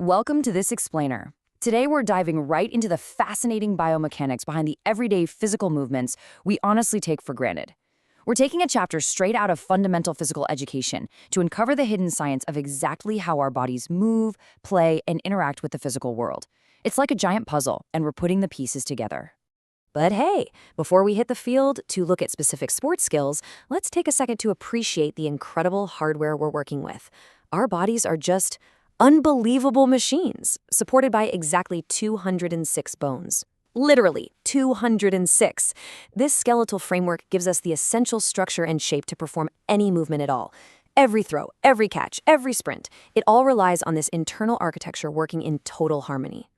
Welcome to This Explainer. Today we're diving right into the fascinating biomechanics behind the everyday physical movements we honestly take for granted. We're taking a chapter straight out of fundamental physical education to uncover the hidden science of exactly how our bodies move, play, and interact with the physical world. It's like a giant puzzle, and we're putting the pieces together. But hey, before we hit the field to look at specific sports skills, let's take a second to appreciate the incredible hardware we're working with. Our bodies are just unbelievable machines, supported by exactly 206 bones. Literally, 206. This skeletal framework gives us the essential structure and shape to perform any movement at all. Every throw, every catch, every sprint, it all relies on this internal architecture working in total harmony.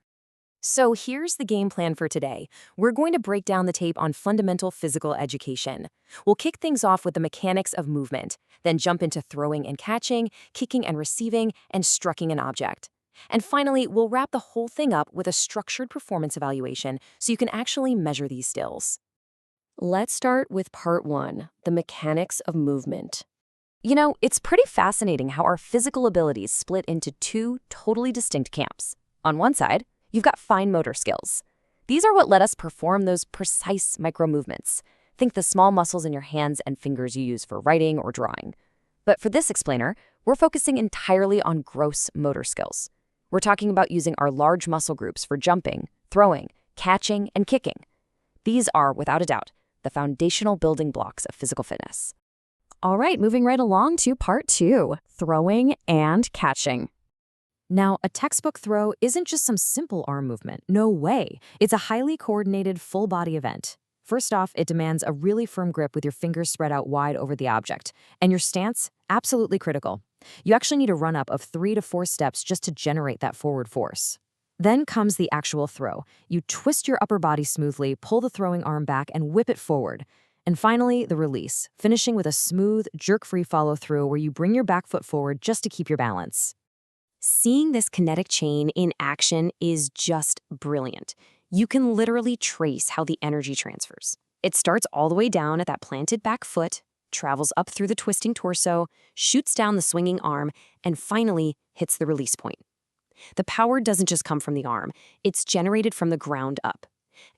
So here's the game plan for today. We're going to break down the tape on fundamental physical education. We'll kick things off with the mechanics of movement, then jump into throwing and catching, kicking and receiving, and strucking an object. And finally, we'll wrap the whole thing up with a structured performance evaluation so you can actually measure these skills. Let's start with part 1, the mechanics of movement. It's pretty fascinating how our physical abilities split into two totally distinct camps. On one side, you've got fine motor skills. These are what let us perform those precise micro-movements. Think the small muscles in your hands and fingers you use for writing or drawing. But for this explainer, we're focusing entirely on gross motor skills. We're talking about using our large muscle groups for jumping, throwing, catching, and kicking. These are, without a doubt, the foundational building blocks of physical fitness. All right, moving right along to part 2, throwing and catching. Now, a textbook throw isn't just some simple arm movement. No way. It's a highly coordinated full-body event. First off, it demands a really firm grip with your fingers spread out wide over the object. And your stance, absolutely critical. You actually need a run-up of 3 to 4 steps just to generate that forward force. Then comes the actual throw. You twist your upper body smoothly, pull the throwing arm back, and whip it forward. And finally, the release, finishing with a smooth, jerk-free follow-through where you bring your back foot forward just to keep your balance. Seeing this kinetic chain in action is just brilliant. You can literally trace how the energy transfers. It starts all the way down at that planted back foot, travels up through the twisting torso, shoots down the swinging arm, and finally hits the release point. The power doesn't just come from the arm, it's generated from the ground up.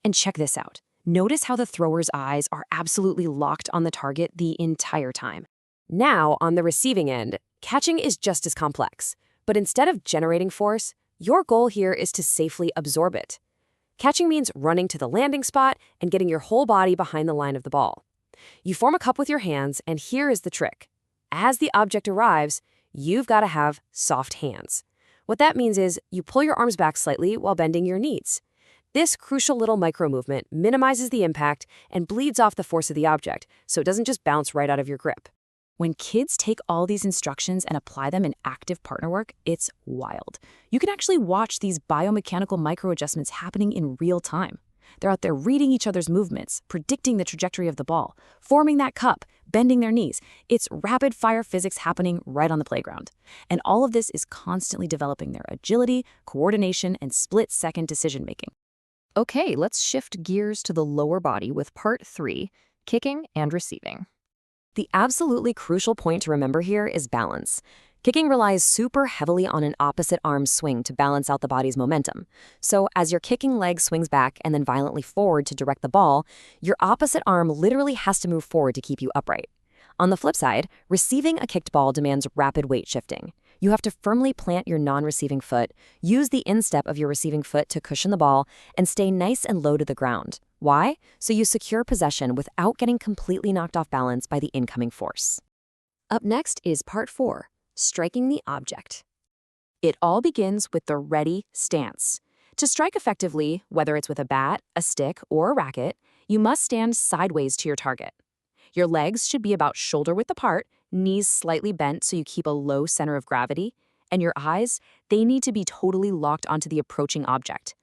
And check this out. Notice how the thrower's eyes are absolutely locked on the target the entire time. Now, on the receiving end, catching is just as complex. But instead of generating force, your goal here is to safely absorb it. Catching means running to the landing spot and getting your whole body behind the line of the ball. You form a cup with your hands, and here is the trick. As the object arrives, you've got to have soft hands. What that means is you pull your arms back slightly while bending your knees. This crucial little micro-movement minimizes the impact and bleeds off the force of the object, so it doesn't just bounce right out of your grip. When kids take all these instructions and apply them in active partner work, it's wild. You can actually watch these biomechanical micro-adjustments happening in real time. They're out there reading each other's movements, predicting the trajectory of the ball, forming that cup, bending their knees. It's rapid-fire physics happening right on the playground. And all of this is constantly developing their agility, coordination, and split-second decision-making. Okay, let's shift gears to the lower body with part 3, kicking and receiving. The absolutely crucial point to remember here is balance. Kicking relies super heavily on an opposite arm swing to balance out the body's momentum. So as your kicking leg swings back and then violently forward to direct the ball, your opposite arm literally has to move forward to keep you upright. On the flip side, receiving a kicked ball demands rapid weight shifting. You have to firmly plant your non-receiving foot, use the instep of your receiving foot to cushion the ball, and stay nice and low to the ground. Why? So you secure possession without getting completely knocked off balance by the incoming force. Up next is part 4, striking the object. It all begins with the ready stance. To strike effectively, whether it's with a bat, a stick, or a racket, you must stand sideways to your target. Your legs should be about shoulder-width apart, knees slightly bent so you keep a low center of gravity, and your eyes, they need to be totally locked onto the approaching object.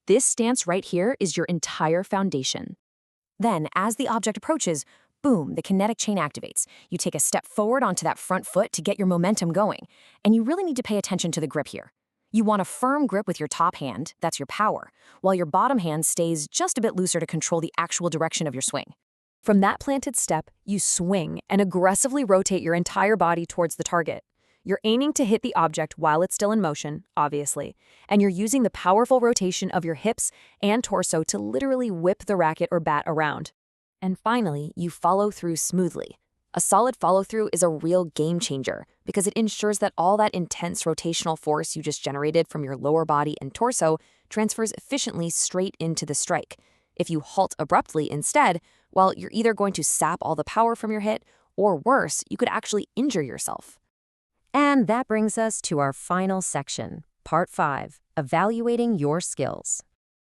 This stance right here is your entire foundation. Then, as the object approaches, boom, the kinetic chain activates. You take a step forward onto that front foot to get your momentum going, and you really need to pay attention to the grip here. You want a firm grip with your top hand, that's your power, while your bottom hand stays just a bit looser to control the actual direction of your swing. From that planted step, you swing and aggressively rotate your entire body towards the target. You're aiming to hit the object while it's still in motion, obviously, and you're using the powerful rotation of your hips and torso to literally whip the racket or bat around. And finally, you follow through smoothly. A solid follow-through is a real game changer because it ensures that all that intense rotational force you just generated from your lower body and torso transfers efficiently straight into the strike. If you halt abruptly instead, well, you're either going to sap all the power from your hit, or worse, you could actually injure yourself. And that brings us to our final section, Part 5, Evaluating Your Skills.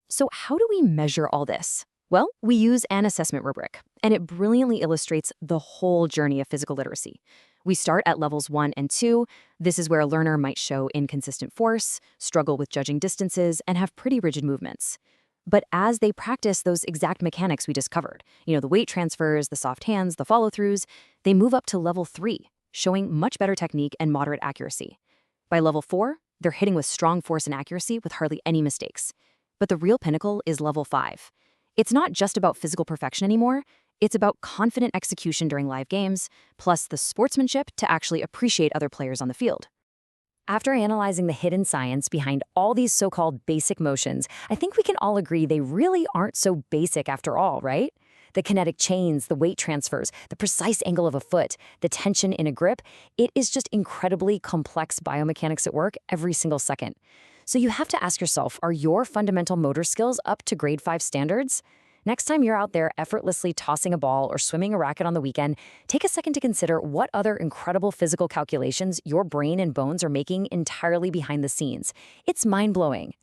So how do we measure all this? Well, we use an assessment rubric, and it brilliantly illustrates the whole journey of physical literacy. We start at levels 1 and 2. This is where a learner might show inconsistent force, struggle with judging distances, and have pretty rigid movements. But as they practice those exact mechanics we just covered, the weight transfers, the soft hands, the follow-throughs, they move up to level 3, showing much better technique and moderate accuracy. By level 4, they're hitting with strong force and accuracy with hardly any mistakes. But the real pinnacle is level 5. It's not just about physical perfection anymore, it's about confident execution during live games, plus the sportsmanship to actually appreciate other players on the field. After analyzing the hidden science behind all these so-called basic motions, I think we can all agree they really aren't so basic after all, right? The kinetic chains, the weight transfers, the precise angle of a foot, the tension in a grip, it is just incredibly complex biomechanics at work every single second. So you have to ask yourself, are your fundamental motor skills up to grade 5 standards? Next time you're out there effortlessly tossing a ball or swimming a racket on the weekend, take a second to consider what other incredible physical calculations your brain and bones are making entirely behind the scenes. It's mind-blowing.